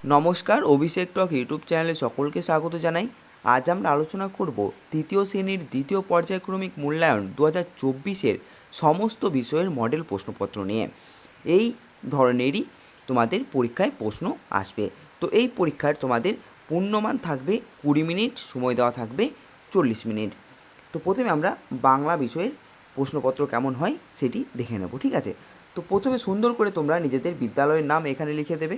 নমস্কার, অভিষেক টক ইউটিউব চ্যানেলে সকলকে স্বাগত জানাই। আজ আমরা আলোচনা করব তৃতীয় শ্রেণীর দ্বিতীয় পর্যায়ক্রমিক মূল্যায়ন 2024-এর সমস্ত বিষয়ের মডেল প্রশ্নপত্র নিয়ে। এই ধরনেরই তোমাদের পরীক্ষায় প্রশ্ন আসবে। তো এই পরীক্ষার তোমাদের পূর্ণমান থাকবে 20 মিনিট, সময় দেওয়া থাকবে 40 মিনিট। তো প্রথমে আমরা বাংলা বিষয়ের প্রশ্নপত্র কেমন হয় সেটি দেখে নেব, ঠিক আছে। তো প্রথমে সুন্দর করে তোমরা নিজেদের বিদ্যালয়ের নাম এখানে লিখে দেবে।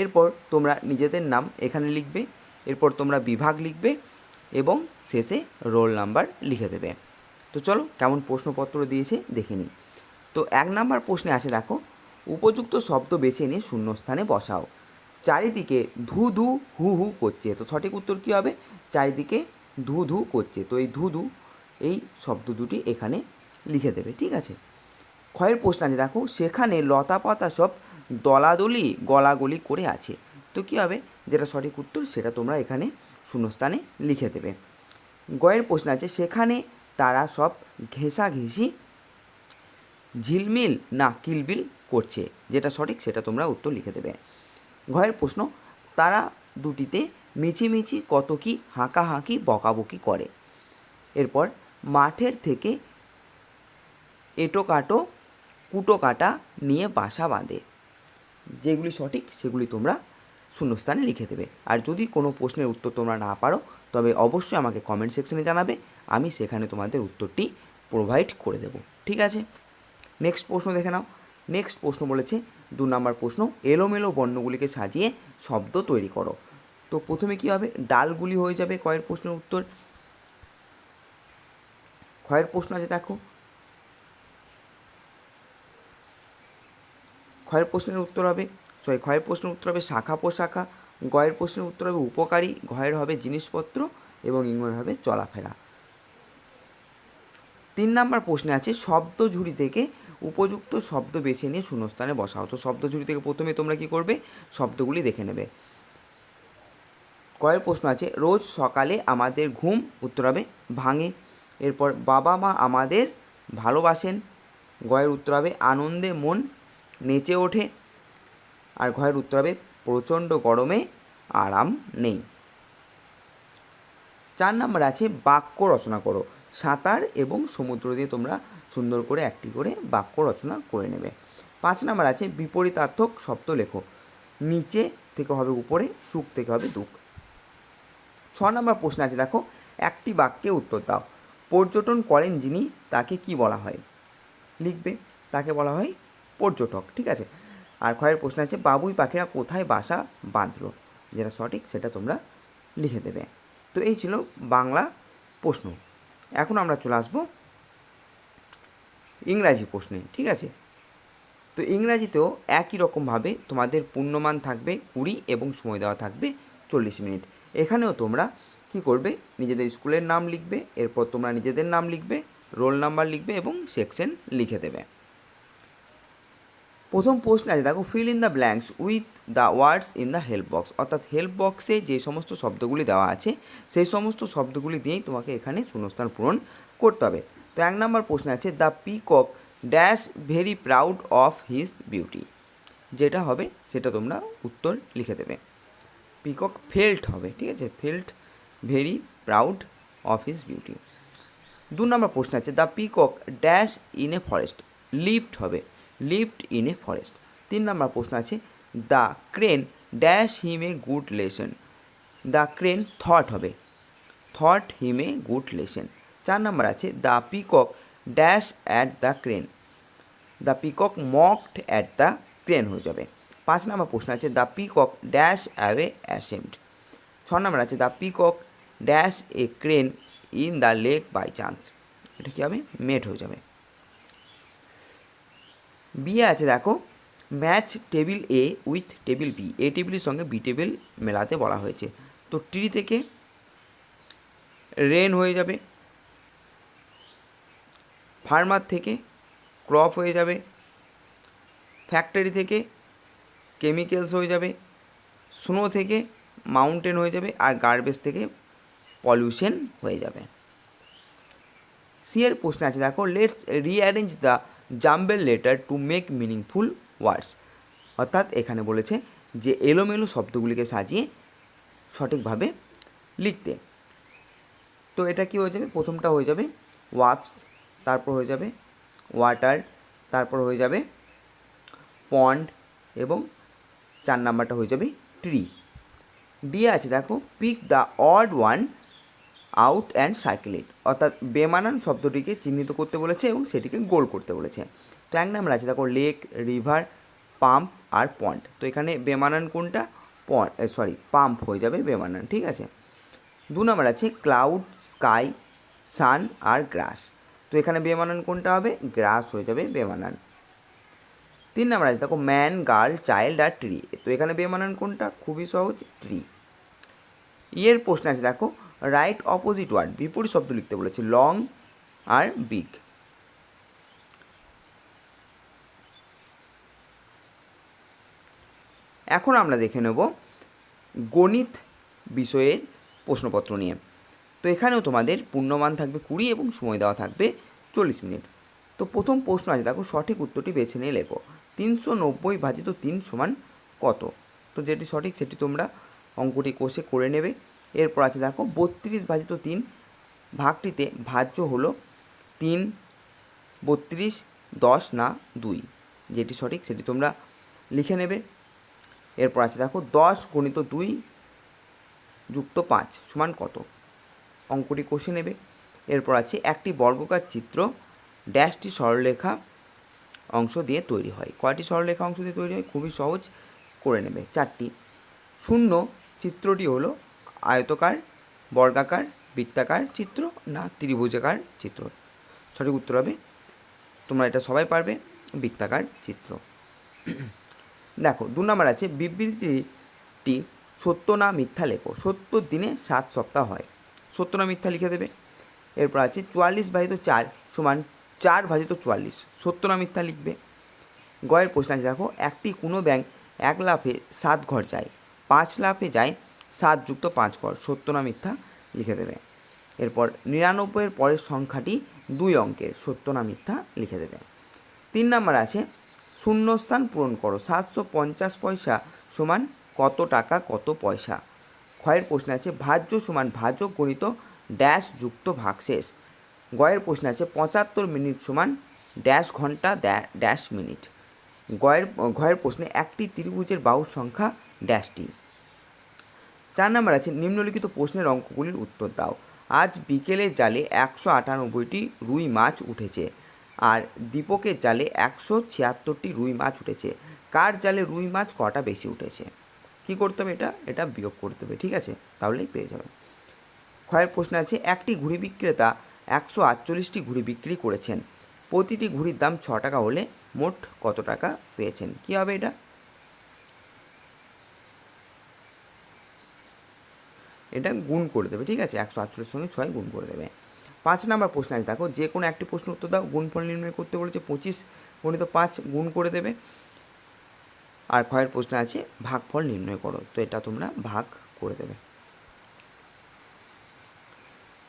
এরপর তোমরা নিজেদের নাম এখানে লিখবে। এরপর তোমরা বিভাগ লিখবে এবং শেষে রোল নাম্বার লিখে দেবে। তো চলো কেমন প্রশ্নপত্র দিয়েছে দেখে নিই। তো 1 নাম্বার প্রশ্নে আছে, দেখো, উপযুক্ত শব্দ বেছে নিয়ে শূন্যস্থানে বসাও। চারিদিকে ধু ধু হু হু করছে। তো সঠিক উত্তর কী হবে? চারিদিকে ধু ধু করছে। তো এই ধু ধু এই শব্দ দুটি এখানে লিখে দেবে, ঠিক আছে। ক্ষয়ের প্রশ্ন আছে, দেখো, সেখানে লতা পাতা সব দলাদলি গলাগলি করে আছে। তো কী হবে? যেটা সঠিক উত্তর সেটা তোমরা এখানে শূন্যস্থানে লিখে দেবে। গয়ের প্রশ্ন আছে, সেখানে তারা সব ঘেঁষাঘেঁষি ঝিলমিল না কিলবিল করছে। যেটা সঠিক সেটা তোমরা উত্তর লিখে দেবে। ঘয়ের প্রশ্ন, তারা দুটিতে মিছিমিছি কত কি হাঁকাহাঁকি বকাবকি করে। এরপর মাঠের থেকে এঁটো কাটো কুটো কাটা নিয়ে বাসা বাঁধে। যেগুলি সঠিক সেগুলি তোমরা শূন্যস্থানে লিখে দেবে। আর যদি কোনো প্রশ্নের উত্তর তোমরা না পারো তবে অবশ্যই আমাকে কমেন্ট সেকশনে জানাবে, আমি সেখানে তোমাদের উত্তরটি প্রোভাইড করে দেব, ঠিক আছে। নেক্সট প্রশ্ন দেখে নাও। নেক্সট প্রশ্ন বলেছে 2 নম্বর প্রশ্ন, এলোমেলো বর্ণগুলিকে সাজিয়ে শব্দ তৈরি করো। তো প্রথমে কী হবে? ডালগুলি হয়ে যাবে কয়ের প্রশ্নের উত্তর। ক্ষয়ের প্রশ্ন আছে, দেখো, ক্ষয়ের প্রশ্নের উত্তর হবে ক্ষয়ের প্রশ্নের উত্তর হবে শাখা প্রশাখা। গয়ের প্রশ্নের উত্তর হবে উপকারী। ঘয়ের হবে জিনিসপত্র এবং ইংরের হবে চলাফেরা। 3 নম্বর প্রশ্নে আছে, শব্দ ঝুড়ি থেকে উপযুক্ত শব্দ বেছে নিয়ে শূন্যস্থানে বসাও। তো শব্দ ঝুড়ি থেকে প্রথমে তোমরা কী করবে? শব্দগুলি দেখে নেবে। কয়ের প্রশ্ন আছে, রোজ সকালে আমাদের ঘুম, উত্তর হবে ভাঙে। এরপর বাবা মা আমাদের ভালোবাসেন। গয়ের উত্তর হবে আনন্দে মন নেচে ওঠে। আর ঘয়ের উত্তর হবে প্রচণ্ড গরমে আরাম নেই। 4 নম্বর আছে, বাক্য রচনা করো। সাঁতার এবং সমুদ্র দিয়ে তোমরা সুন্দর করে একটি করে বাক্য রচনা করে নেবে। 5 নম্বর আছে, বিপরীতার্থক শব্দ লেখো। নিচে থেকে হবে উপরে, সুখ থেকে হবে দুঃখ। 6 নম্বর প্রশ্ন আছে, দেখো, একটি বাক্যে উত্তর দাও। পর্যটন করেন যিনি, তাকে কি বলা হয়? লিখবে, তাকে বলা হয় পর্যটক, ঠিক আছে। আর ক্ষয়ের প্রশ্ন আছে, বাবুই পাখিরা কোথায় বাসা বাঁধলো। যেটা সঠিক সেটা তোমরা লিখে দেবে। তো এই ছিল বাংলা প্রশ্ন। এখন আমরা চলে আসবো ইংরাজি প্রশ্নে, ঠিক আছে। তো ইংরাজিতেও একই রকমভাবে তোমাদের পূর্ণমান থাকবে 20 এবং সময় দেওয়া থাকবে 40 মিনিট। এখানেও তোমরা কি করবে? নিজেদের স্কুলের নাম লিখবে, এরপর তোমরা নিজেদের নাম লিখবে, রোল নাম্বার লিখবে এবং সেকশন লিখে দেবে। প্রথম প্রশ্ন আছে, দেখো, fill in the blanks with the words in the help box. অর্থাৎ হেল্প বক্সে যে সমস্ত শব্দগুলি দেওয়া আছে সেই সমস্ত শব্দগুলি দিয়েই তোমাকে এখানে শূন্যস্থান পূরণ করতে হবে। তো 1 নম্বর প্রশ্ন আছে, the peacock dash very proud of his beauty. যেটা হবে সেটা তোমরা উত্তর লিখে দেবে। পিকক ফেল্ট হবে, ঠিক আছে, felt very proud of his beauty. 2 number প্রশ্ন আছে, the peacock dash in a forest. Lived হবে, lived in a forest. 3 number প্রশ্ন আছে, the crane dash him a good lesson. The crane thought হবে, thought him a good lesson. 4 number আছে, the peacock dash at the crane. The peacock mocked at the crane হয়ে যাবে। 5 number প্রশ্ন আছে, the peacock dash away ashamed. 6 number আছে, the peacock dash a crane in the lake by chance. এটা কী হবে? Met হয়ে যাবে। বি আছে, দেখো, match table A with table B. A টেবিলের সঙ্গে বি টেবিল মেলাতে বলা হয়েছে। তো ট্রি থেকে রেন হয়ে যাবে, ফার্মার থেকে ক্রপ হয়ে যাবে, ফ্যাক্টরি থেকে কেমিক্যালস হয়ে যাবে, স্নো থেকে মাউন্টেন হয়ে যাবে, আর গার্বেজ থেকে পলিউশন হয়ে যাবে। সি এর প্রশ্ন আছে, দেখো, let's rearrange the jumble letter to make meaningful ওয়ার্ডস। অর্থাৎ এখানে বলেছে যে এলোমেলো শব্দগুলিকে সাজিয়ে সঠিকভাবে লিখতে। তো এটা কি হয়ে যাবে, প্রথমটা হয়ে যাবে ওয়াপস, তারপর হয়ে যাবে ওয়াটার, তারপর হয়ে যাবে পন্ড এবং 4 নাম্বারটা হয়ে যাবে ট্রি। ডি আছে দেখো pick the odd one out and circle it, অর্থাৎ বেমানান শব্দটিকে চিহ্নিত করতে বলেছে এবং সেটিকে গোল করতে বলেছে। তো 1 নাম্বার আছে দেখো লেক, রিভার, পাম্প আর পন্ড। তো এখানে বেমানান কোনটা, পাম্প হয়ে যাবে বেমানান, ঠিক আছে। 2 নাম্বার আছে ক্লাউড, স্কাই, সান আর গ্রাস। তো এখানে বেমানান কোনটা হবে, গ্রাস হয়ে যাবে বেমানান। 3 নাম্বার আছে দেখো ম্যান, গার্ল, চাইল্ড আর ট্রি। তো এখানে বেমানান কোনটা, খুবই সহজ, ট্রি। এর প্রশ্ন আছে দেখো রাইট অপোজিট ওয়ার্ড, বিপরীত শব্দ লিখতে বলেছে, লং আর বিগ। এখন আমরা দেখে নেব গণিত বিষয়ের প্রশ্নপত্র নিয়ে। তো এখানেও তোমাদের পূর্ণমান থাকবে 20 এবং সময় দেওয়া থাকবে 40 মিনিট। তো প্রথম প্রশ্ন আছে দেখো সঠিক উত্তরটি বেছে নিয়ে লেখো। 390 ভাজিত 3 সমান কত? তো যেটি সঠিক সেটি তোমরা অঙ্কটি কষে করে নেবে। এরপর আছে দেখো 32 ভাজিত 3 ভাগটিতে ভাজ্য হলো 3, 32, 10 না 2, যেটি সঠিক সেটি তোমরা লিখে নেবে। এরপর আছে দেখো 10 গুণিত 2 যুক্ত 5 সমান কত? অঙ্কটি কষে নেবে। এরপর আছে একটি বর্গাকার চিত্র ড্যাশটি সরলরেখা অংশ দিয়ে তৈরি হয়। কয়টি সরলরেখা অংশ দিয়ে তৈরি হয়? খুবই সহজ, করে নেবে 4টি। শূন্য চিত্রটি হলো আয়তকার, বর্গাকার, বৃত্তাকার চিত্র না ত্রিভুজাকার চিত্র? সঠিক উত্তর হবে, তোমরা এটা সবাই পারবে, বৃত্তাকার চিত্র। দেখো 2 নাম্বার আছে বিবৃতিটি সত্য না মিথ্যা লেখো। 70 দিনে 7 সপ্তাহ হয়, সত্য না মিথ্যা লিখে দেবে। এরপর আছে 44 ভাজিত 4 সমান 4 ভাজিত 44, সত্য না মিথ্যা লিখবে। গয়ের প্রশ্ন আছে দেখো একটি কোনো ব্যাংক 1 লাফে 7 ঘর যায়, 5 লাফে যায় 7 যুক্ত 5 ঘর, সত্য না মিথ্যা লিখে দেবে। এরপর 99-এর পরের সংখ্যাটি 2 অঙ্কের, সত্য না মিথ্যা লিখে দেবে। 3 নাম্বার আছে শূন্যস্থান পূরণ করো। 750 পয়সা সমান কত টাকা কত পয়সা? ক্ষয়ের প্রশ্ন আছে ভাজ্য সমান ভাজক গণিত ড্যাশ যুক্ত ভাগশেষ। গয়ের প্রশ্ন আছে 75 মিনিট সমান ড্যাশ ঘন্টা ড্যাশ মিনিট। ঘয়ের প্রশ্নে একটি ত্রিভুজের বাহুর সংখ্যা ড্যাশটি। 4 নাম্বার আছে নিম্নলিখিত প্রশ্নের অঙ্কগুলির উত্তর দাও। আজ বিকেলের জালে 198টি রুই মাছ উঠেছে, আর দীপকের জালে 176টি রুই মাছ উঠেছে। কার জালে রুই মাছ কটা বেশি উঠেছে? কী করতে হবে, এটা বিয়োগ করতে হবে, ঠিক আছে, তাহলেই পেয়ে যাবে। ক্ষয়ের প্রশ্ন আছে একটি ঘুড়ি বিক্রেতা 148টি ঘুড়ি বিক্রি করেছেন, প্রতিটি ঘুড়ির দাম 6 টাকা হলে মোট কত টাকা পেয়েছেন? কী হবে এটা? এটা গুণ করে দেবে, ঠিক আছে, 148 সঙ্গে 6 গুণ করে দেবে। 5 নাম্বার প্রশ্ন আছে দেখো যে কোনো একটি প্রশ্ন উত্তর দাও। গুণফল নির্ণয় করতে বলেছে, 25 গুণিত 5 গুণ করে দেবে। আর ক্ষয়ের প্রশ্ন আছে ভাগফল নির্ণয় করো, তো এটা তোমরা ভাগ করে দেবে।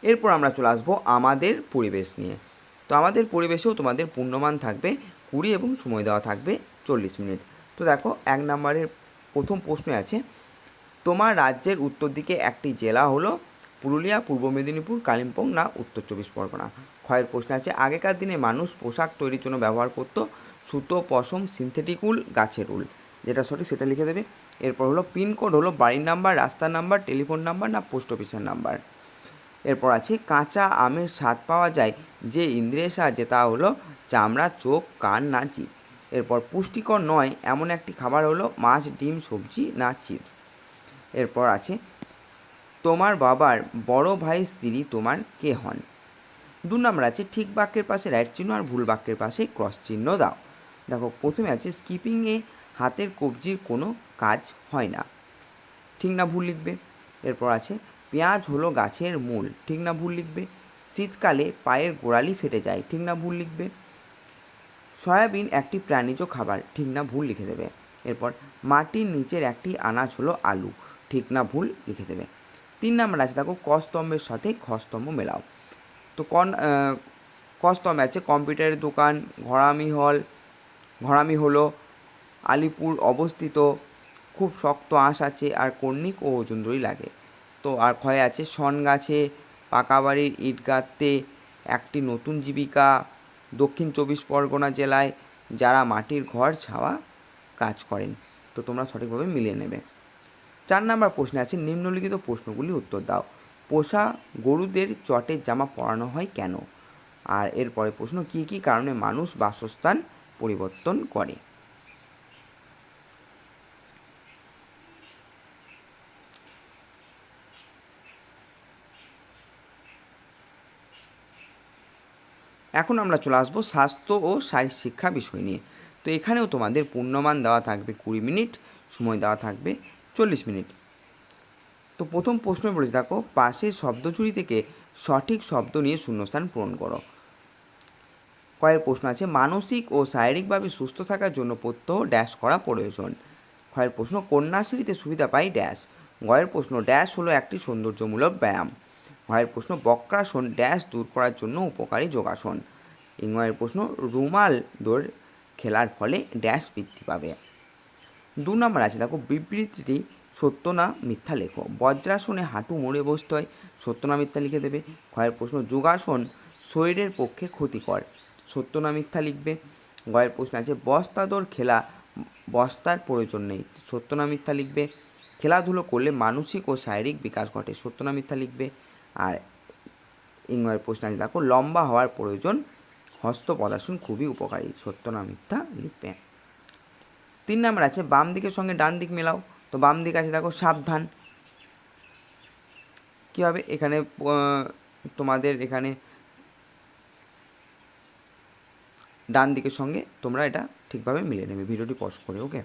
এরপর আমরা চলে আসবো আমাদের পরিবেশ নিয়ে। তো আমাদের পরিবেশেও তোমাদের পূর্ণমান থাকবে 20 এবং সময় দেওয়া থাকবে 40 মিনিট। তো দেখো 1 নাম্বারের প্রথম প্রশ্নে আছে তোমার রাজ্যের উত্তর দিকে একটি জেলা হলো পুরুলিয়া, পূর্ব মেদিনীপুর, কালিম্পং না উত্তর 24 পরগনা। ক্ষয়ের প্রশ্ন আছে আগেকার দিনে মানুষ পোশাক তৈরির জন্য ব্যবহার করত সুতো, পশম, সিনথেটিক উল, গাছের উল, যেটা সঠিক সেটা লিখে দেবে। এরপর হলো পিনকোড হলো বাড়ির নাম্বার, রাস্তার নাম্বার, টেলিফোন নাম্বার না পোস্ট অফিসের নাম্বার। এরপর আছে কাঁচা আমের স্বাদ পাওয়া যায় যে ইন্দ্রিয়ের সাহায্যে, তা হলো চামড়া, চোখ, কান না জিভ। এরপর পুষ্টিকর নয় এমন একটি খাবার হলো মাছ, ডিম, সবজি না চিপস। এরপর আছে তোমার বাবার বড় ভাই স্ত্রী তোমার কে হন? 2 নম্বর আছে ঠিক বাক্যের পাশে রাইট চিহ্ন আর ভুল বাক্যের পাশে ক্রস চিহ্ন দাও। দেখো প্রথমে আছে স্কিপিংয়ে হাতের কবজির কোনো কাজ হয় না, ঠিক না ভুল লিখবে। এরপর আছে পেঁয়াজ হলো গাছের মূল, ঠিক না ভুল লিখবে। শীতকালে পায়ের গোড়ালি ফেটে যায়, ঠিক না ভুল লিখবে। সয়াবিন একটি প্রাণীজ খাবার, ঠিক না ভুল লিখে দেবে। এরপর মাটির নিচের একটি আনাজ হলো আলু, ঠিক না ভুল লিখে দেবে। 3 নাম্বার আছে দেখো ক স্তম্ভের সাথে খ স্তম্ভ মেলাও। তো ক স্তম্ভে আছে কম্পিউটারের দোকান, ঘরামি হলো আলিপুর অবস্থিত, খুব শক্ত আঁশ আছে আর কর্ণিক ও ওজনদারি লাগে। তো আর ক্ষয়ে আছে শন গাছে, পাকা বাড়ির ইট গাঁথতে, একটি নতুন জীবিকা, দক্ষিণ 24 পরগনা জেলায় যারা মাটির ঘর ছাওয়া কাজ করেন। তো তোমরা সঠিকভাবে মিলিয়ে নেবে। 4 নম্বর প্রশ্নে আছে নিম্নলিখিত প্রশ্নগুলি উত্তর দাও। পোষা গরুদের চটের জামা পরানো হয় কেন? আর এরপরে প্রশ্ন, কী কী কারণে মানুষ বাসস্থান পরিবর্তন করে? এখন আমরা চলে আসবো স্বাস্থ্য ও শারীর শিক্ষা বিষয় নিয়ে। তো এখানেও তোমাদের পূর্ণমান দেওয়া থাকবে 20 মিনিট, সময় দেওয়া থাকবে 40 মিনিট। তো প্রথম প্রশ্ন বলেছে, দেখো পাশের শব্দচুরি থেকে সঠিক শব্দ নিয়ে শূন্যস্থান পূরণ করো। কয়ের প্রশ্ন আছে মানসিক ও শারীরিকভাবে সুস্থ থাকার জন্য প্রত্যহ ড্যাশ করা প্রয়োজন। ক্ষয়ের প্রশ্ন কন্যাশ্রীতে সুবিধা পাই ড্যাশ। গয়ের প্রশ্ন ড্যাশ হলো একটি সৌন্দর্যমূলক ব্যায়াম। ঘয়ের প্রশ্ন বক্রাসন ড্যাশ দূর করার জন্য উপকারী যোগাসন। ইংয়ের প্রশ্ন রুমাল দৌড় খেলার ফলে ড্যাশ বৃদ্ধি পাবে। 2 নম্বর আছে, দেখো বিবৃতিটি সত্য না মিথ্যা লেখো। বজ্রাসনে হাঁটু মুড়ে বসতে হয়, সত্য না মিথ্যা লিখে দেবে। ক্ষয়ের প্রশ্ন যোগাসন শরীরের পক্ষে ক্ষতিকর, সত্য না মিথ্যা লিখবে। গয়ের প্রশ্ন আছে বস্তা দৌড় খেলা বস্তার প্রয়োজন নেই, সত্য না মিথ্যা লিখবে। খেলাধুলো করলে মানসিক ও শারীরিক বিকাশ ঘটে, সত্য না মিথ্যা লিখবে। আর ইংরেজি প্রশ্ন আছে, দেখো লম্বা হওয়ার প্রয়োজন, হস্ত পদাসন খুবই উপকারী, সত্য না মিথ্যা লিখবে। 3 নম্বর আছে বাম দিকের সঙ্গে ডান দিক মেলাও। তো বাম দিক আছে দেখো সাবধান, কী হবে এখানে তোমাদের এখানে ডান দিকের সঙ্গে তোমরা এটা ঠিকভাবে মিলিয়ে নেবে, ভিডিওটি পজ করে। ওকে।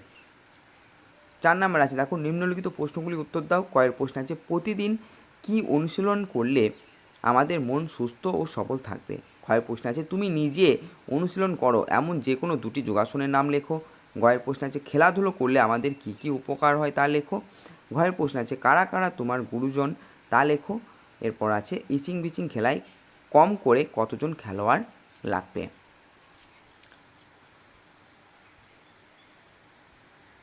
4 নম্বর আছে, দেখো নিম্নলিখিত প্রশ্নগুলি উত্তর দাও। কয়ের প্রশ্ন আছে প্রতিদিন কি অনুশীলন করলে আমাদের মন সুস্থ ও সবল থাকবে? ক্ষয়ের প্রশ্ন আছে তুমি নিজে অনুশীলন করো এমন যে কোনো 2টি যোগাসনের নাম লেখো। গয়ের প্রশ্ন আছে খেলাধুলো করলে আমাদের কি কি উপকার হয় তা লেখো। ঘয়ের প্রশ্ন আছে কারা কারা তোমার গুরুজন তা লেখো। এরপর আছে ইচিং বিচিং খেলায় কম করে কতজন খেলোয়াড় লাগবে।